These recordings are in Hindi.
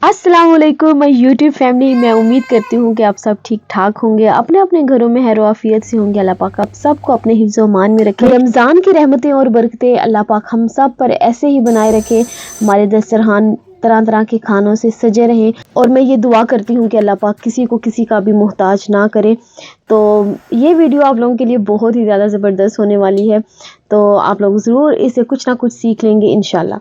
अस्सलाम वालेकुम माय यूट्यूब फैमिली। मैं उम्मीद करती हूँ कि आप सब ठीक ठाक होंगे, अपने अपने घरों में खैर आफियत से होंगे। अल्लाह पाक आप सबको अपने हिफ्ज़ व अमान में रखे। रमज़ान की रहमतें और बरकतें अल्लाह पाक हम सब पर ऐसे ही बनाए रखे। हमारे दस्तरखान तरह तरह के खानों से सजे रहें और मैं ये दुआ करती हूँ कि अल्लाह पाक किसी को किसी का भी मोहताज ना करे। तो ये वीडियो आप लोगों के लिए बहुत ही ज़्यादा ज़बरदस्त होने वाली है, तो आप लोग ज़रूर इसे कुछ ना कुछ सीख लेंगे इंशाल्लाह।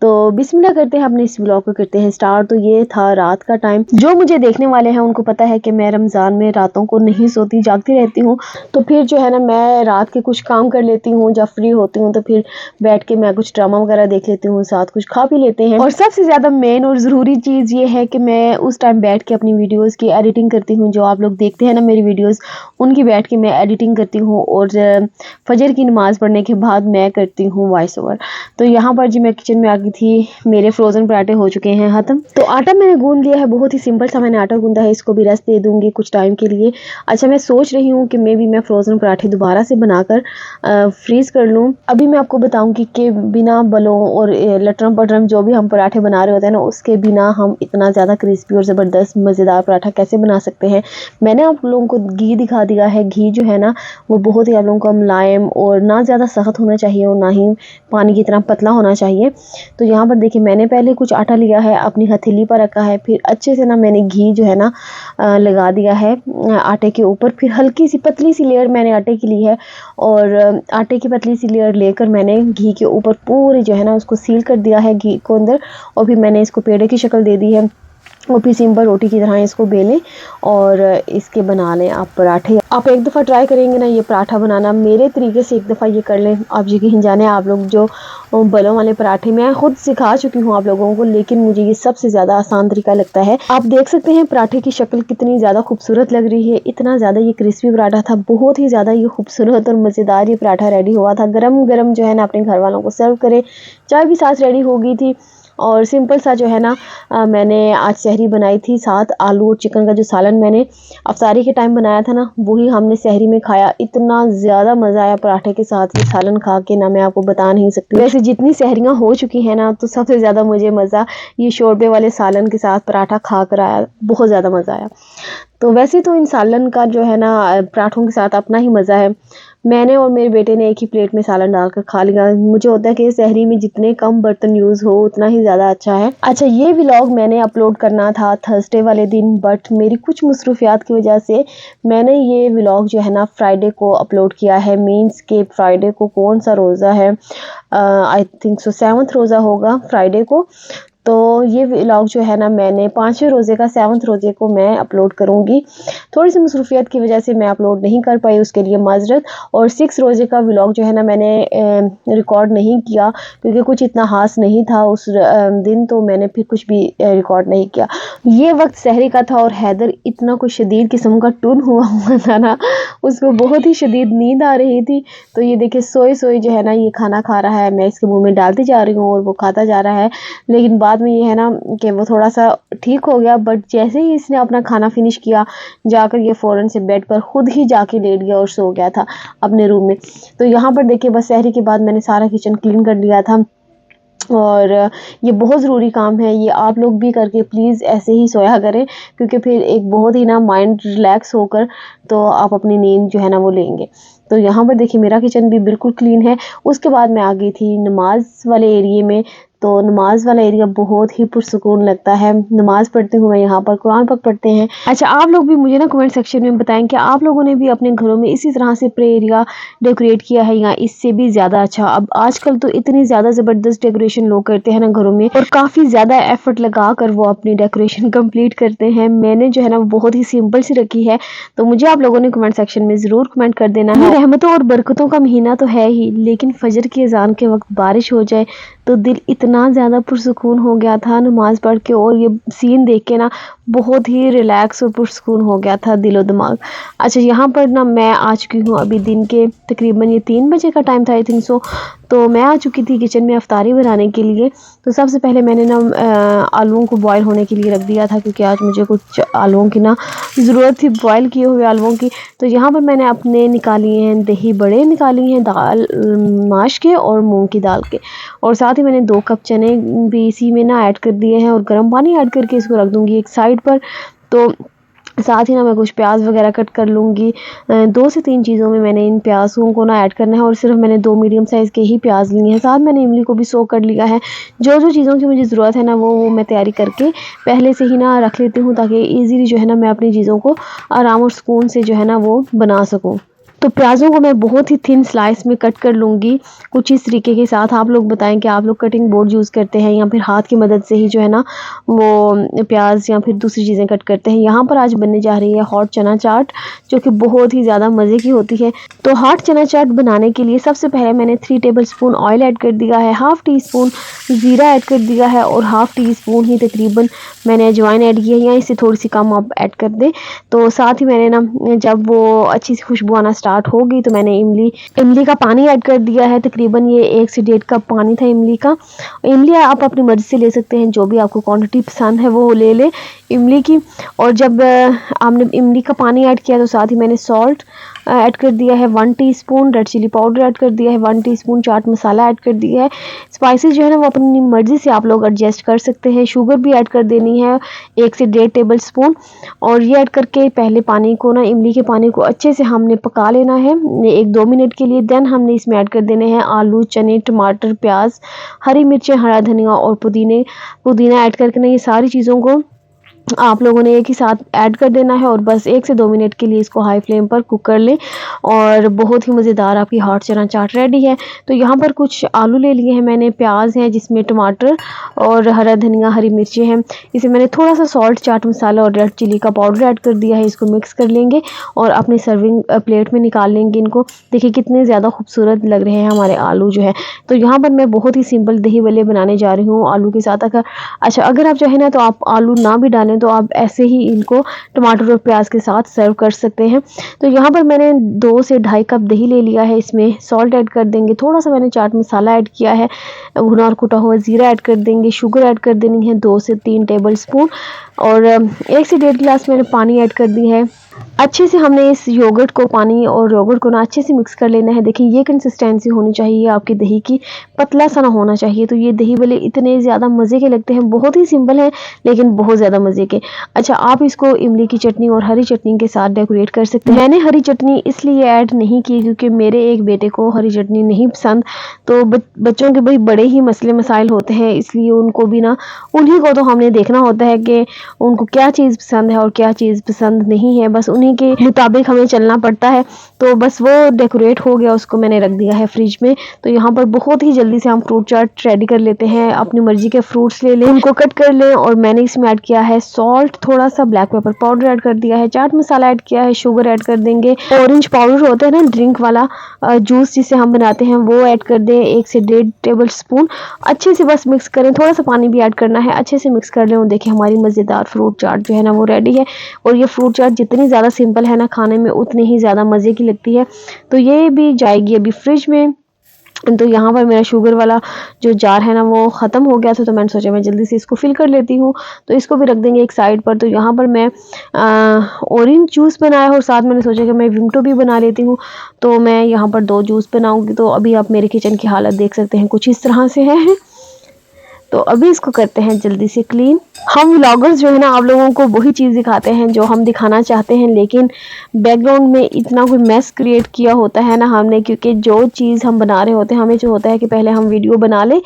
तो बिस्मिल्लाह करते हैं, अपने इस ब्लॉग को करते हैं स्टार्ट। तो ये था रात का टाइम। जो मुझे देखने वाले हैं उनको पता है कि मैं रमज़ान में रातों को नहीं सोती, जागती रहती हूँ। तो फिर जो है ना, मैं रात के कुछ काम कर लेती हूँ। जब फ्री होती हूँ तो फिर बैठ के मैं कुछ ड्रामा वगैरह देख लेती हूँ, साथ कुछ खा पी लेते हैं। और सबसे ज़्यादा मेन और ज़रूरी चीज़ ये है कि मैं उस टाइम बैठ के अपनी वीडियोज़ की एडिटिंग करती हूँ। जो आप लोग देखते हैं ना मेरी वीडियोज़, उनकी बैठ के मैं एडिटिंग करती हूँ और फजर की नमाज़ पढ़ने के बाद मैं करती हूँ वॉइस ओवर। तो यहाँ पर जी मैं किचन में आ गई थी। मेरे फ्रोज़न पराठे हो चुके हैं ख़त्म। तो आटा मैंने गूंद लिया है, बहुत ही सिंपल सा मैंने आटा गूंदा है। इसको भी रेस्ट दे दूँगी कुछ टाइम के लिए। अच्छा, मैं सोच रही हूँ कि मैं फ्रोज़न पराठे दोबारा से बनाकर फ्रीज़ कर लूँ। अभी मैं आपको बताऊँगी कि बिना बलों और लटरम पटरम जो भी हम पराठे बना रहे होते हैं ना, उसके बिना हम इतना ज़्यादा क्रिस्पी और ज़बरदस्त मज़ेदार पराठा कैसे बना सकते हैं। मैंने आप लोगों को घी दिखा दिया है। घी जो है ना, वो बहुत ही आप लोगों को मुलायम और ना ज़्यादा सख्त होना चाहिए और ना ही पानी की तरह पतला होना चाहिए। तो यहाँ पर देखिए, मैंने पहले कुछ आटा लिया है, अपनी हथेली पर रखा है, फिर अच्छे से ना मैंने घी जो है ना लगा दिया है आटे के ऊपर। फिर हल्की सी पतली सी लेयर मैंने आटे की ली है और आटे की पतली सी लेयर लेकर मैंने घी के ऊपर पूरे जो है ना उसको सील कर दिया है घी को अंदर। और फिर मैंने इसको पेड़े की शक्ल दे दी है और फिर सिंपल रोटी की तरह इसको बेलें और इसके बना लें आप पराठे। आप एक दफ़ा ट्राई करेंगे ना ये पराठा बनाना, मेरे तरीके से एक दफ़ा ये कर लें, आप यकीन जाने। आप लोग जो बलों वाले पराठे मैं खुद सिखा चुकी हूँ आप लोगों को, लेकिन मुझे ये सबसे ज़्यादा आसान तरीका लगता है। आप देख सकते हैं पराठे की शक्ल कितनी ज़्यादा खूबसूरत लग रही है। इतना ज़्यादा ये क्रिस्पी पराठा था, बहुत ही ज़्यादा ये खूबसूरत और मज़ेदार ये पराठा रेडी हुआ था। गरम गरम जो है ना अपने घर वालों को सर्व करें। चाय भी साथ रेडी हो गई थी और सिंपल सा जो है ना मैंने आज सहरी बनाई थी। साथ आलू और चिकन का जो सालन मैंने अफ्तारी के टाइम बनाया था ना, वही हमने सहरी में खाया। इतना ज़्यादा मज़ा आया पराठे के साथ ये सालन खा के ना, मैं आपको बता नहीं सकती। वैसे जितनी सहरियाँ हो चुकी हैं ना, तो सबसे ज़्यादा मुझे मज़ा ये शोरबे वाले सालन के साथ पराठा खा कर आया। बहुत ज़्यादा मज़ा आया। तो वैसे तो इन सालन का जो है ना पराठों के साथ अपना ही मज़ा है। मैंने और मेरे बेटे ने एक ही प्लेट में सालन डालकर खा लिया। मुझे होता है कि सहरी में जितने कम बर्तन यूज़ हो उतना ही ज़्यादा अच्छा है। अच्छा, ये व्लॉग मैंने अपलोड करना था थर्सडे वाले दिन, बट मेरी कुछ मसरूफियात की वजह से मैंने ये व्लॉग जो है ना फ्राइडे को अपलोड किया है। मीन्स के फ्राइडे को कौन सा रोज़ा है, आई थिंक सो 7th रोज़ा होगा फ्राइडे को। तो ये व्लॉग जो है ना मैंने 5वें रोज़े का 7th रोज़े को मैं अपलोड करूँगी। थोड़ी सी मसरूफियत की वजह से मैं अपलोड नहीं कर पाई, उसके लिए माज़रत। और 6 रोज़े का व्लॉग जो है ना मैंने रिकॉर्ड नहीं किया क्योंकि कुछ इतना ख़ास नहीं था उस दिन, तो मैंने फिर कुछ भी रिकॉर्ड नहीं किया। ये वक्त सहरी का था और हैदर इतना कुछ शदीद किस्म का टुन हुआ था ना, उसको बहुत ही शदीद नींद आ रही थी। तो ये देखिए सोए सोए जो है ना ये खाना खा रहा है, मैं इसके मुँह में डालती जा रही हूँ और वो खाता जा रहा है। लेकिन बाद में ये है ना कि वो थोड़ा-सा ठीक हो गया, बट जैसे ही इसने अपना खाना फिनिश किया, जाकर ये फ़ौरन से बेड पर खुद ही जाके लेट गया और सो गया था अपने रूम में। तो यहाँ पर देखिए बस सहरी के बाद मैंने सारा किचन क्लीन कर लिया था और ये बहुत ज़रूरी काम है। ये आप लोग भी करके प्लीज़ ऐसे ही सोया करें, क्योंकि फिर एक बहुत ही ना माइंड रिलैक्स होकर तो आप अपनी नींद जो है ना वो लेंगे। तो यहाँ पर देखिए मेरा किचन भी बिल्कुल क्लीन है। उसके बाद मैं आ गई थी नमाज़ वाले एरिये में। तो नमाज़ वाला एरिया बहुत ही पुरसुकून लगता है। नमाज़ पढ़ती हूँ मैं यहाँ पर, कुरान पाक पढ़ते हैं। अच्छा, आप लोग भी मुझे ना कमेंट सेक्शन में बताएं कि आप लोगों ने भी अपने घरों में इसी तरह से प्रे एरिया डेकोरेट किया है या इससे भी ज़्यादा अच्छा। अब आजकल तो इतनी ज़्यादा ज़बरदस्त डेकोरेशन लोग करते हैं ना घरों में, और काफ़ी ज़्यादा एफर्ट लगा कर वो अपनी डेकोरेशन कंप्लीट करते हैं। मैंने जो है ना वो बहुत ही सिंपल सी रखी है। तो मुझे आप लोगों ने कमेंट सेक्शन में ज़रूर कमेंट कर देना है। रहमतों और बरकतों का महीना तो है ही, लेकिन फजर की अजान के वक्त बारिश हो जाए तो दिल इतना ज़्यादा पुरसुकून हो गया था नमाज़ पढ़ के, और ये सीन देख के ना बहुत ही रिलैक्स और पुरस्कून हो गया था दिलो दिमाग। अच्छा, यहाँ पर ना मैं आ चुकी हूँ अभी दिन के तकरीबन ये 3 बजे का टाइम था आई थिंक सो। तो मैं आ चुकी थी किचन में अफ्तारी बनाने के लिए। तो सबसे पहले मैंने ना आलूओं को बॉयल होने के लिए रख दिया था, क्योंकि आज मुझे कुछ आलूओं की ना ज़रूरत थी, बॉयल किए हुए आलूओं की। तो यहाँ पर मैंने अपने निकाली हैं दही बड़े, निकाली हैं दाल माश के और मूंग की दाल के, और साथ ही मैंने 2 कप चने भी इसी में ना ऐड कर दिए हैं और गर्म पानी ऐड करके इसको रख दूँगी एक साइड पर। तो साथ ही ना मैं कुछ प्याज वगैरह कट कर लूँगी। 2 से 3 चीज़ों में मैंने इन प्याज़ों को ना ऐड करना है, और सिर्फ मैंने 2 मीडियम साइज़ के ही प्याज लिए हैं। साथ मैंने इमली को भी सोक कर लिया है। जो चीज़ों की मुझे ज़रूरत है ना वो मैं तैयारी करके पहले से ही ना रख लेती हूँ, ताकि ईज़िली जो है ना मैं अपनी चीज़ों को आराम और सुकून से जो है ना वो बना सकूँ। तो प्याज़ों को मैं बहुत ही थिन स्लाइस में कट कर लूँगी, कुछ इस तरीके के साथ। आप लोग बताएं कि आप लोग कटिंग बोर्ड यूज़ करते हैं या फिर हाथ की मदद से ही जो है ना वो प्याज या फिर दूसरी चीज़ें कट करते हैं। यहाँ पर आज बनने जा रही है हॉट चना चाट, जो कि बहुत ही ज़्यादा मज़े की होती है। तो हॉट चना चाट बनाने के लिए सबसे पहले मैंने 3 टेबल स्पून ऑयल ऐड कर दिया है, हाफ़ टी स्पून ज़ीरा ऐड कर दिया है, और हाफ़ टी स्पून ही तकरीबन मैंने अजवाइन ऐड की है, या इससे थोड़ी सी कम आप ऐड कर दें। तो साथ ही मैंने ना जब वो अच्छी सी खुशबू आना स्टार्ट होगी तो मैंने इमली का पानी ऐड कर दिया है। तकरीबन ये 1 से 1.5 कप पानी था इमली का। इमली आप अपनी मर्ज़ी से ले सकते हैं, जो भी आपको क्वांटिटी पसंद है वो ले लें इमली की। और जब आपने इमली का पानी ऐड किया तो साथ ही मैंने सॉल्ट ऐड कर दिया है 1 teaspoon, red chilli powder add कर दिया है 1 टीस्पून, चाट मसाला ऐड कर दिया है। स्पाइसेस जो है ना वो अपनी मर्ज़ी से आप लोग एडजस्ट कर सकते हैं। शुगर भी ऐड कर देनी है 1 से 1.5 टेबल स्पून, और ये ऐड करके पहले पानी को ना इमली के पानी को अच्छे से हमने पका लेना है 1-2 मिनट के लिए। देन हमने इसमें ऐड कर देने हैं आलू, चने, टमाटर, प्याज, हरी मिर्चें, हरा धनिया और पुदीना ऐड करके ना ये सारी चीज़ों को आप लोगों ने एक ही साथ ऐड कर देना है, और बस 1 से 2 मिनट के लिए इसको हाई फ्लेम पर कुक कर लें, और बहुत ही मज़ेदार आपकी हॉट चना चाट रेडी है। तो यहाँ पर कुछ आलू ले लिए हैं मैंने, प्याज हैं जिसमें टमाटर और हरा धनिया, हरी मिर्चें हैं। इसे मैंने थोड़ा सा सॉल्ट, चाट मसाला और रेड चिली का पाउडर ऐड कर दिया है। इसको मिक्स कर लेंगे और अपने सर्विंग प्लेट में निकाल लेंगे इनको। देखिए कितने ज़्यादा खूबसूरत लग रहे हैं हमारे आलू जो है। तो यहाँ पर मैं बहुत ही सिंपल दही वड़े बनाने जा रही हूँ आलू के साथ। अगर आप चाहें ना तो आप आलू ना भी डालें, तो आप ऐसे ही इनको टमाटर और प्याज के साथ सर्व कर सकते हैं। तो यहाँ पर मैंने 2 से ढाई कप दही ले लिया है, इसमें सॉल्ट ऐड कर देंगे, थोड़ा सा मैंने चाट मसाला ऐड किया है, भुना और कुटा हुआ ज़ीरा ऐड कर देंगे, शुगर ऐड कर देनी है 2 से 3 टेबल स्पून, और 1 से 1.5 गिलास मैंने पानी ऐड कर दी है। अच्छे से हमने इस योगर्ट को, पानी और योगर्ट को ना अच्छे से मिक्स कर लेना है। देखिए ये कंसिस्टेंसी होनी चाहिए आपकी दही की, पतला सा ना होना चाहिए। तो ये दही भल्ले इतने ज़्यादा मज़े के लगते हैं, बहुत ही सिंपल है लेकिन बहुत ज़्यादा मज़े के। अच्छा, आप इसको इमली की चटनी और हरी चटनी के साथ डेकोरेट कर सकते हैं। मैंने हरी चटनी इसलिए ऐड नहीं की क्योंकि मेरे एक बेटे को हरी चटनी नहीं पसंद। तो बच्चों के भाई बड़े ही मसले मसाइल होते हैं, इसलिए उनको भी ना, उन्हीं को तो हमने देखना होता है कि उनको क्या चीज़ पसंद है और क्या चीज़ पसंद नहीं है, बस उन्हीं के मुताबिक हमें चलना पड़ता है। तो बस वो डेकोरेट हो गया, उसको मैंने रख दिया है फ्रिज में। तो यहाँ पर बहुत ही जल्दी से हम फ्रूट चाट रेडी कर लेते हैं। अपनी मर्जी के फ्रूट्स ले लें, उनको कट कर लें, और मैंने इसमें ऐड किया है सॉल्ट, थोड़ा सा ब्लैक पेपर पाउडर ऐड कर दिया है, चाट मसाला ऐड किया है, शुगर ऐड कर देंगे, ऑरेंज पाउडर होता है ना ड्रिंक वाला जूस जिसे हम बनाते हैं, वो ऐड कर दें 1 से 1.5 टेबल स्पून। अच्छे से बस मिक्स करें, थोड़ा सा पानी भी ऐड करना है, अच्छे से मिक्स कर लें, और देखिए हमारी मज़ेदार फ्रूट चाट जो है ना वो रेडी है। और ये फ्रूट चाट जितनी ज़्यादा सिंपल है ना खाने में, उतनी ही ज़्यादा मज़े की लगती है। तो ये भी जाएगी अभी फ्रिज में। तो यहाँ पर मेरा शुगर वाला जो जार है ना वो ख़त्म हो गया था, तो मैंने सोचा मैं जल्दी से इसको फिल कर लेती हूँ। तो इसको भी रख देंगे एक साइड पर। तो यहाँ पर मैं ऑरेंज जूस बनाया, और साथ मैंने सोचा कि मैं विमटो भी बना लेती हूँ। तो मैं यहाँ पर 2 जूस बनाऊँगी। तो अभी आप मेरे किचन की हालत देख सकते हैं, कुछ इस तरह से है। तो अभी इसको करते हैं जल्दी से क्लीन। हम व्लॉगर्स जो है ना आप लोगों को वही चीज़ दिखाते हैं जो हम दिखाना चाहते हैं, लेकिन बैकग्राउंड में इतना कोई मैस क्रिएट किया होता है ना हमने, क्योंकि जो चीज़ हम बना रहे होते हैं, हमें जो होता है कि पहले हम वीडियो बना लें,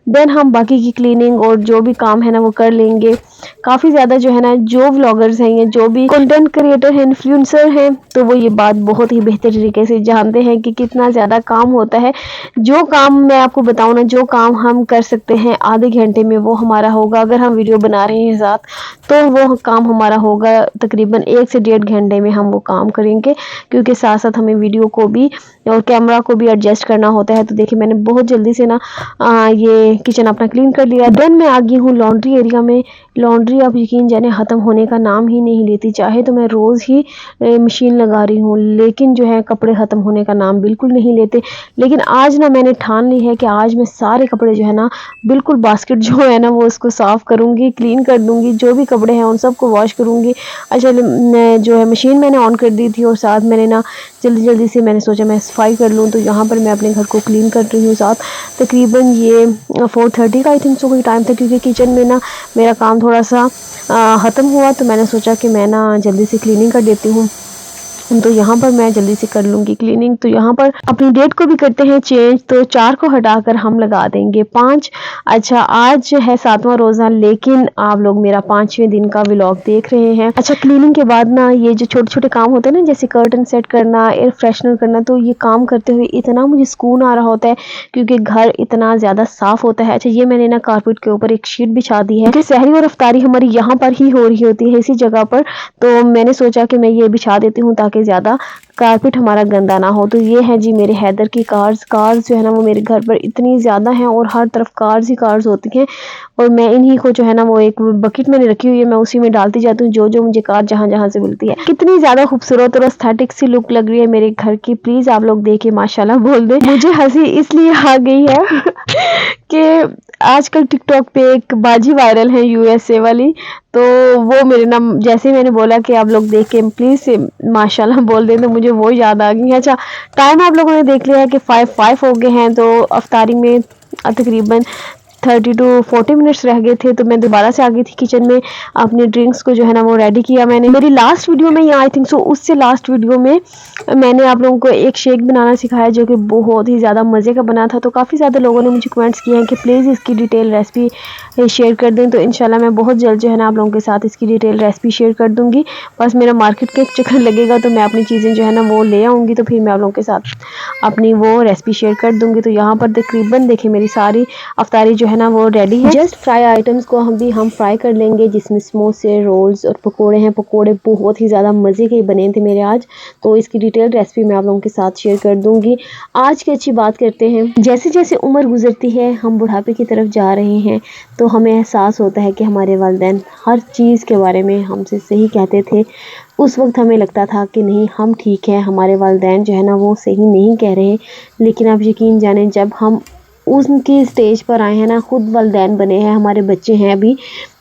देन हम बाकी की क्लीनिंग और जो भी काम है ना वो कर लेंगे। काफ़ी ज़्यादा जो है ना जो व्लॉगर्स हैं, ये जो भी कंटेंट क्रिएटर हैं, इन्फ्लुएंसर हैं, तो वो ये बात बहुत ही बेहतर तरीके से जानते हैं कि कितना ज़्यादा काम होता है। जो काम मैं आपको बताऊँ ना, जो काम हम कर सकते हैं आधे घंटे में, वो हमारा होगा अगर हम वीडियो बना रहे हैं साथ, तो वो काम हमारा होगा तकरीबन 1 से 1.5 घंटे में हम वो काम करेंगे, क्योंकि साथ साथ हमें वीडियो को भी और कैमरा को भी एडजस्ट करना होता है। तो देखिए मैंने बहुत जल्दी से ना ये किचन अपना क्लीन कर लिया। देन मैं आ गई हूँ लॉन्ड्री एरिया में। लॉन्ड्री आप यकीन जाने ख़त्म होने का नाम ही नहीं लेती। चाहे तो मैं रोज़ ही मशीन लगा रही हूँ, लेकिन जो है कपड़े ख़त्म होने का नाम बिल्कुल नहीं लेते। लेकिन आज ना मैंने ठान ली है कि आज मैं सारे कपड़े जो है ना बिल्कुल बास्केट जो है ना वो उसको साफ़ करूँगी, क्लीन कर दूँगी, जो भी कपड़े हैं उन सबको वॉश करूँगी। अच्छा मैं जो है मशीन मैंने ऑन कर दी थी और साथ मैंने ना जल्दी से मैंने सोचा मैं सफाई कर लूँ, तो यहाँ पर मैं अपने घर को क्लीन कर रही हूँ। साथ तकरीबन ये 4:30 का आई थिंक सो कोई टाइम था, क्योंकि किचन में ना मेरा काम थोड़ा सा ख़त्म हुआ, तो मैंने सोचा कि मैं ना जल्दी से क्लीनिंग कर देती हूँ। तो यहाँ पर मैं जल्दी से कर लूँगी क्लीनिंग। तो यहाँ पर अपनी डेट को भी करते हैं चेंज, तो 4 को हटाकर हम लगा देंगे 5। अच्छा आज है 7वां रोज़ा, लेकिन आप लोग मेरा 5वें दिन का व्लॉग देख रहे हैं। अच्छा क्लीनिंग के बाद ना ये जो छोटे-छोटे काम होते हैं ना, जैसे कर्टन सेट करना, एयर फ्रेशनर करना, तो ये काम करते हुए इतना मुझे सुकून आ रहा होता है, क्योंकि घर इतना ज़्यादा साफ़ होता है। अच्छा ये मैंने ना कारपेट के ऊपर एक शीट बिछा दी है, क्योंकि सहरी और इफ्तारी हमारी यहाँ पर ही हो रही होती है, इसी जगह पर। तो मैंने सोचा कि मैं ये बिछा देती हूँ ताकि ज़्यादा कारपेट हमारा गंदा ना हो। तो ये है जी मेरे हैदर की कार्स जो है ना वो मेरे घर पर इतनी ज़्यादा हैं और हर तरफ कार्स ही कार्स होती हैं, और मैं इन्हीं को जो है ना वो एक बकेट मैंने रखी हुई है, मैं उसी में डालती जाती हूँ जो मुझे कार जहाँ से मिलती है। कितनी ज़्यादा खूबसूरत और एस्थेटिक सी लुक लग रही है मेरे घर की, प्लीज़ आप लोग देख के माशाल्लाह बोल दें। मुझे हंसी इसलिए आ गई है कि आजकल टिकटॉक पे एक बाजी वायरल है यूएसए वाली, तो वो मेरे ना जैसे मैंने बोला कि आप लोग देख के प्लीज़ से माशाल्लाह बोल दें, तो मुझे वो याद आ गई है। अच्छा टाइम आप लोगों ने देख लिया है कि 5 हो गए हैं, तो अफ्तारी में तकरीबन 30 टू 40 मिनट्स रह गए थे, तो मैं दोबारा से आ गई थी किचन में, अपने ड्रिंक्स को जो है ना वो रेडी किया मैंने। मेरी लास्ट वीडियो में या आई थिंक सो उससे लास्ट वीडियो में मैंने आप लोगों को एक शेक बनाना सिखाया जो कि बहुत ही ज़्यादा मज़े का बना था। तो काफ़ी ज़्यादा लोगों ने मुझे कमेंट्स किए हैं कि प्लीज़ इसकी डिटेल रेसिपी शेयर कर दें, तो इंशाल्लाह मैं बहुत जल्द जो है ना आप लोगों के साथ इसकी डिटेल रेसिपी शेयर कर दूँगी। बस मेरा मार्केट का एक चक्कर लगेगा, तो मैं अपनी चीज़ें जो है ना वो ले आऊँगी, तो फिर मैं आप लोगों के साथ अपनी वो रेसिपी शेयर कर दूँगी। तो यहाँ पर तकरीबन देखिए मेरी सारी अफ्तारी जो है ना वो रेडी है। जस्ट फ्राई आइटम्स को हम फ्राई कर लेंगे, जिसमें समोसे, रोल्स और पकोड़े हैं। पकोड़े बहुत ही ज़्यादा मज़े के बने थे मेरे आज, तो इसकी डिटेल रेसिपी मैं आप लोगों के साथ शेयर कर दूँगी। आज की अच्छी बात करते हैं। जैसे-जैसे उम्र गुज़रती है, हम बुढ़ापे की तरफ जा रहे हैं, तो हमें एहसास होता है कि हमारे वालिदैन हर चीज़ के बारे में हमसे सही कहते थे। उस वक़्त हमें लगता था कि नहीं हम ठीक हैं, हमारे वालिदैन जो है ना वो सही नहीं कह रहे। लेकिन आप यकीन जानें जब हम उनकी स्टेज पर आए हैं ना, खुद वालिदैन बने हैं, हमारे बच्चे हैं अभी,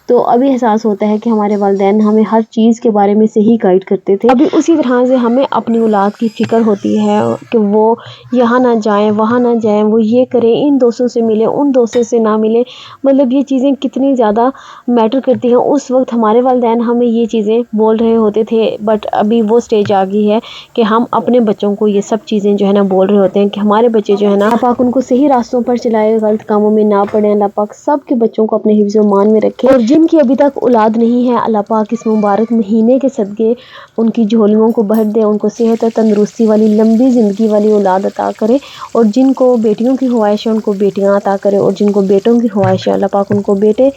तो अभी एहसास होता है कि हमारे वालिदैन हमें हर चीज़ के बारे में सही गाइड करते थे। अभी उसी तरह से हमें अपनी औलाद की फ़िक्र होती है कि वो यहाँ ना जाएँ, वहाँ ना जाएँ, वो ये करें, इन दोस्तों से मिलें, उन दोस्तों से ना मिलें। मतलब ये चीज़ें कितनी ज़्यादा मैटर करती हैं। उस वक़्त हमारे वालिदैन हमें ये चीज़ें बोल रहे होते थे, बट अभी वो स्टेज आ गई है कि हम अपने बच्चों को ये सब चीज़ें जो है ना बोल रहे होते हैं कि हमारे बच्चे जो है ना, अल्लाह पाक उनको सही रास्तों पर चलाए, गलत कामों में ना पड़े। अल्लाह पाक सबके बच्चों को अपने हिफ्ज़ व मान में रखे, और जिनकी अभी तक औलाद नहीं है, अल्लाह पाक इस मुबारक महीने के सदक़े उनकी झोलियों को भर दे, उनको सेहत और तंदुरुस्ती वाली लंबी ज़िंदगी वाली औलाद अता करे। और जिनको बेटियों की ख्वाहिश है उनको बेटियाँ अता करे, और जिनको बेटों की ख्वाहिश है अल्लाह पाक उनको बेटे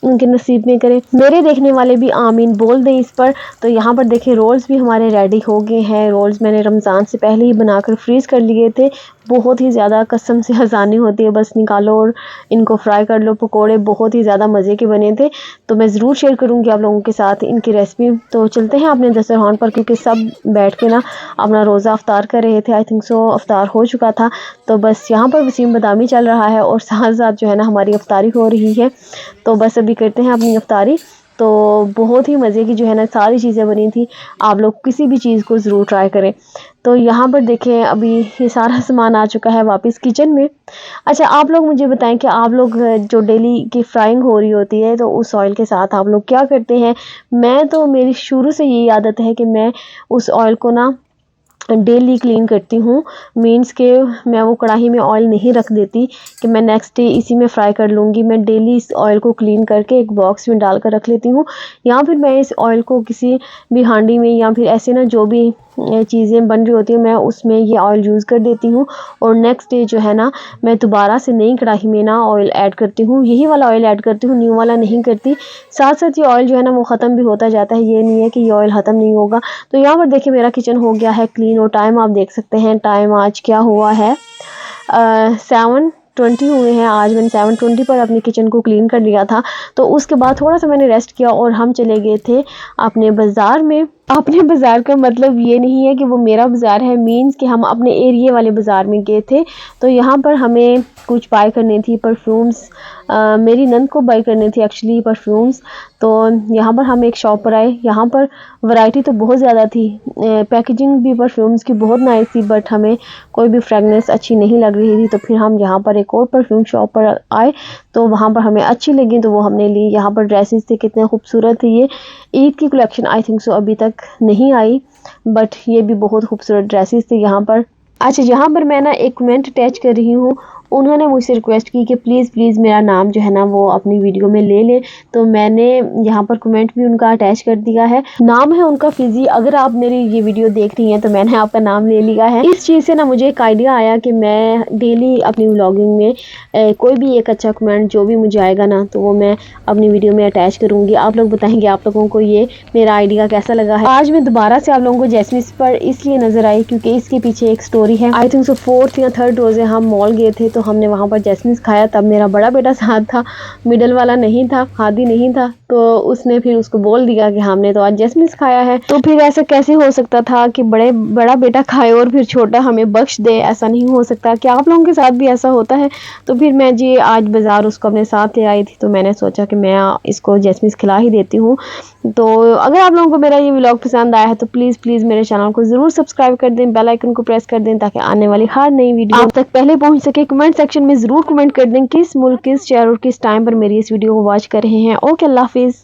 उनके नसीब में करे। मेरे देखने वाले भी आमीन बोल दें इस पर। तो यहाँ पर देखिए रोल्स भी हमारे रेडी हो गए हैं। रोल्स मैंने रमज़ान से पहले ही बनाकर फ्रीज़ कर लिए थे। बहुत ही ज़्यादा कसम से आसानी होती है, बस निकालो और इनको फ्राई कर लो। पकोड़े बहुत ही ज़्यादा मज़े के बने थे, तो मैं ज़रूर शेयर करूँगी आप लोगों के साथ इनकी रेसिपी। तो चलते हैं अपने दस्तरखान पर, क्योंकि सब बैठ के ना अपना रोज़ा अफ्तार कर रहे थे। आई थिंक सो अफ्तार हो चुका था, तो बस यहाँ पर वसीम बदामी चल रहा है और साथ साथ जो है ना हमारी अफ्तारी हो रही है। तो बस अभी करते हैं अपनी अफ्तारी। तो बहुत ही मज़े की जो है ना सारी चीज़ें बनी थी। आप लोग किसी भी चीज़ को ज़रूर ट्राई करें। तो यहाँ पर देखें अभी ये सारा सामान आ चुका है वापस किचन में। अच्छा आप लोग मुझे बताएं कि आप लोग जो डेली की फ्राइंग हो रही होती है, तो उस ऑयल के साथ आप लोग क्या करते हैं? मैं तो मेरी शुरू से यही आदत है कि मैं उस ऑयल को ना डेली क्लीन करती हूँ। मीन्स के मैं वो कढ़ाई में ऑयल नहीं रख देती कि मैं नेक्स्ट डे इसी में फ्राई कर लूँगी। मैं डेली इस ऑयल को क्लीन करके एक बॉक्स में डाल कर रख लेती हूँ, या फिर मैं इस ऑयल को किसी भी हांडी में या फिर ऐसे ना जो भी चीज़ें बन रही होती हैं मैं उसमें ये ऑयल यूज़ कर देती हूँ, और नेक्स्ट डे जो है ना मैं दोबारा से नई कढ़ाई में ना ऑयल ऐड करती हूँ। यही वाला ऑयल ऐड करती हूँ, न्यू वाला नहीं करती। साथ साथ ये ऑयल जो है ना वो ख़त्म भी होता जाता है, ये नहीं है कि ये ऑयल ख़त्म नहीं होगा। तो यहाँ पर देखिए मेरा किचन हो गया है क्लीन, और टाइम आप देख सकते हैं, टाइम आज क्या हुआ है 7 7:20 हुए हैं। आज मैंने 7:20 पर अपनी किचन को क्लीन कर लिया था। तो उसके बाद थोड़ा सा मैंने रेस्ट किया और हम चले गए थे अपने बाज़ार में। अपने बाज़ार का मतलब ये नहीं है कि वो मेरा बाज़ार है, मीन्स कि हम अपने एरिया वाले बाज़ार में गए थे। तो यहाँ पर हमें कुछ बाय करनी थी, परफ्यूम्स। मेरी नंद को बाय करनी थी एक्चुअली परफ्यूम्स। तो यहाँ पर हम एक शॉप पर आए। यहाँ पर वैरायटी तो बहुत ज़्यादा थी, पैकेजिंग भी परफ्यूम्स की बहुत नाइस थी, बट हमें कोई भी फ्रेगनेंस अच्छी नहीं लग रही थी। तो फिर हम यहाँ पर एक और परफ्यूम शॉप पर आए, तो वहाँ पर हमें अच्छी लगी तो वो हमने ली। यहाँ पर ड्रेसेस थे, कितने खूबसूरत थे। ये ईद की कलेक्शन आई थिंक सो अभी तक नहीं आई, बट ये भी बहुत खूबसूरत ड्रेसेस थे यहाँ पर। अच्छा, यहाँ पर मैं ना एक कमेंट अटैच कर रही हूँ। उन्होंने मुझसे रिक्वेस्ट की कि प्लीज़ मेरा नाम जो है ना वो अपनी वीडियो में ले लें, तो मैंने यहाँ पर कमेंट भी उनका अटैच कर दिया है। नाम है उनका फिज़ी। अगर आप मेरी ये वीडियो देख रही हैं तो मैंने आपका नाम ले लिया है। इस चीज़ से ना मुझे एक आइडिया आया कि मैं डेली अपनी व्लॉगिंग में कोई भी एक अच्छा कमेंट जो भी मुझे आएगा ना, तो वो मैं अपनी वीडियो में अटैच करूँगी। आप लोग बताएंगे आप लोगों को ये मेरा आइडिया कैसा लगा है। आज मैं दोबारा से आप लोगों को जैस्मिस पर इसलिए नज़र आई क्योंकि इसके पीछे एक स्टोरी है। आई थिंक सो 4th या 3rd रोज़े हम मॉल गए थे, तो हमने वहाँ पर जैस्मिस खाया। तब मेरा बड़ा बेटा साथ था, मिडल वाला नहीं था, हादी नहीं था। तो उसने फिर उसको बोल दिया कि हमने तो आज जैस्मिस खाया है। तो फिर ऐसा कैसे हो सकता था कि बड़ा बेटा खाए और फिर छोटा हमें बख्श दे? ऐसा नहीं हो सकता। क्या आप लोगों के साथ भी ऐसा होता है? तो फिर मैं जी आज बाज़ार उसको अपने साथ ले आई थी, तो मैंने सोचा कि मैं इसको जैस्मिस खिला ही देती हूँ। तो अगर आप लोगों को मेरा ये व्लॉग पसंद आया है तो प्लीज़ मेरे चैनल को ज़रूर सब्सक्राइब कर दें, बेल आइकन को प्रेस कर दें ताकि आने वाली हर नई वीडियो आप तक पहले पहुंच सके। कमेंट सेक्शन में ज़रूर कमेंट कर दें किस मुल्क, किस शहर और किस टाइम पर मेरी इस वीडियो को वॉच कर रहे हैं। ओके, अल्लाह हाफिज़।